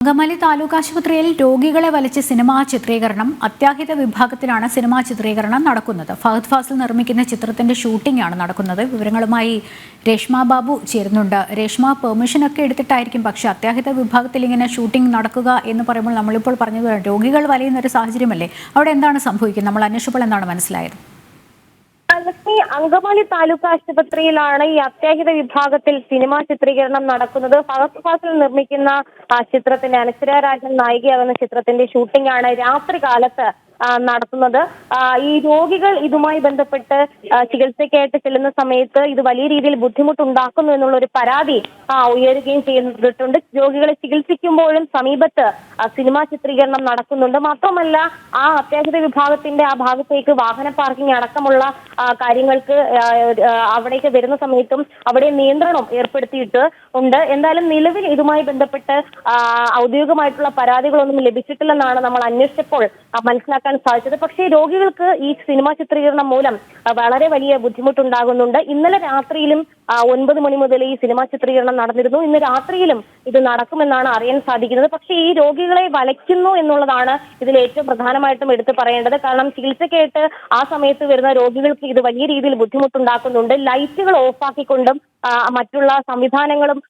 അങ്കമാലി താലൂക്ക് ആശുപത്രിയിൽ രോഗികളെ വലിച്ച് സിനിമാ ചിത്രീകരണം. അത്യാഹിത വിഭാഗത്തിലാണ് സിനിമാ ചിത്രീകരണം നടക്കുന്നത്. ഫഹദ് ഫാസിൽ നിർമ്മിക്കുന്ന ചിത്രത്തിന്റെ ഷൂട്ടിംഗ് ആണ് നടക്കുന്നത്. വിവരങ്ങളുമായി രേഷ്മ ബാബു ചേരുന്നുണ്ട്. രേഷ്മ, പെർമിഷനൊക്കെ എടുത്തിട്ടായിരിക്കും, പക്ഷേ അത്യാഹിത വിഭാഗത്തിൽ ഇങ്ങനെ ഷൂട്ടിംഗ് നടക്കുക എന്ന് പറയുമ്പോൾ നമ്മളിപ്പോൾ പറഞ്ഞത് രോഗികൾ വലിയുന്ന ഒരു സാഹചര്യമല്ലേ? അവിടെ എന്താണ് സംഭവിക്കുന്നത്? നമ്മൾ അന്വേഷിച്ചപ്പോൾ എന്താണ് മനസ്സിലായത്? അങ്കമാലി താലൂക്ക് ആശുപത്രിയിലാണ് ഈ അത്യാഹിത വിഭാഗത്തിൽ സിനിമാ ചിത്രീകരണം നടക്കുന്നത്. ഫഹദ് ഫാസിൽ നിർമ്മിക്കുന്ന ചിത്രത്തിന്റെ അനശ്വര രാജൻ നായികയാകുന്ന ചിത്രത്തിന്റെ ഷൂട്ടിംഗ് ആണ് രാത്രി കാലത്ത് നടത്തുന്നത്. ഈ രോഗികൾ ഇതുമായി ബന്ധപ്പെട്ട് ചികിത്സയ്ക്കായിട്ട് ചെല്ലുന്ന സമയത്ത് ഇത് വലിയ രീതിയിൽ ബുദ്ധിമുട്ടുണ്ടാക്കുന്നു എന്നുള്ള ഒരു പരാതി ഉയരുകയും ചെയ്തിട്ടുണ്ട്. രോഗികളെ ചികിത്സിക്കുമ്പോഴും സമീപത്ത് സിനിമാ ചിത്രീകരണം നടക്കുന്നുണ്ട്. മാത്രമല്ല, ആ അത്യാഹിത വിഭാഗത്തിന്റെ ആ ഭാഗത്തേക്ക് വാഹന പാർക്കിംഗ് അടക്കമുള്ള കാര്യങ്ങൾക്ക് അവിടേക്ക് വരുന്ന സമയത്തും അവിടെ നിയന്ത്രണം ഏർപ്പെടുത്തിയിട്ട് ഉണ്ട്. എന്തായാലും നിലവിൽ ഇതുമായി ബന്ധപ്പെട്ട് ഔദ്യോഗികമായിട്ടുള്ള പരാതികളൊന്നും ലഭിച്ചിട്ടില്ലെന്നാണ് നമ്മൾ അന്വേഷിച്ചപ്പോൾ മനസ്സിലാക്കാൻ സാധിച്ചത്. പക്ഷേ രോഗികൾക്ക് ഈ സിനിമാ ചിത്രീകരണം മൂലം വളരെ വലിയ ബുദ്ധിമുട്ടുണ്ടാകുന്നുണ്ട്. ഇന്നലെ രാത്രിയിലും 9 മണി മുതൽ ഈ സിനിമാ ചിത്രീകരണം നടന്നിരുന്നു. ഇന്ന് രാത്രിയിലും ഇത് നടക്കുമെന്നാണ് അറിയാൻ സാധിക്കുന്നത്. പക്ഷേ ഈ രോഗികളെ വലയ്ക്കുന്നു എന്നുള്ളതാണ് ഇതിൽ ഏറ്റവും പ്രധാനമായിട്ടും എടുത്തു പറയേണ്ടത്. കാരണം ചികിത്സയ്ക്കായിട്ട് ആ സമയത്ത് വരുന്ന രോഗികൾക്ക് ഇത് വലിയ രീതിയിൽ ബുദ്ധിമുട്ടുണ്ടാക്കുന്നുണ്ട്. ലൈറ്റുകൾ ഓഫാക്കിക്കൊണ്ടും മറ്റുള്ള സംവിധാനങ്ങളും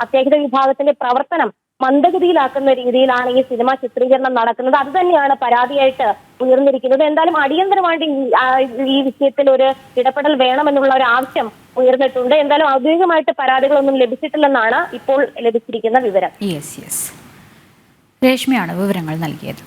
അത്യാഹിത വിഭാഗത്തിന്റെ പ്രവർത്തനം മന്ദഗതിയിലാക്കുന്ന രീതിയിലാണ് ഈ സിനിമാ ചിത്രീകരണം നടക്കുന്നത്. അത് തന്നെയാണ് പരാതിയായിട്ട് ഉയർന്നിരിക്കുന്നത്. എന്തായാലും അടിയന്തരമായിട്ട് ഈ വിഷയത്തിൽ ഒരു ഇടപെടൽ വേണമെന്നുള്ള ഒരു ആവശ്യം ഉയർന്നിട്ടുണ്ട്. എന്തായാലും ഔദ്യോഗികമായിട്ട് പരാതികളൊന്നും ലഭിച്ചിട്ടില്ലെന്നാണ് ഇപ്പോൾ ലഭിച്ചിരിക്കുന്ന വിവരം. രേഷ്മയാണ് വിവരങ്ങൾ നൽകിയത്.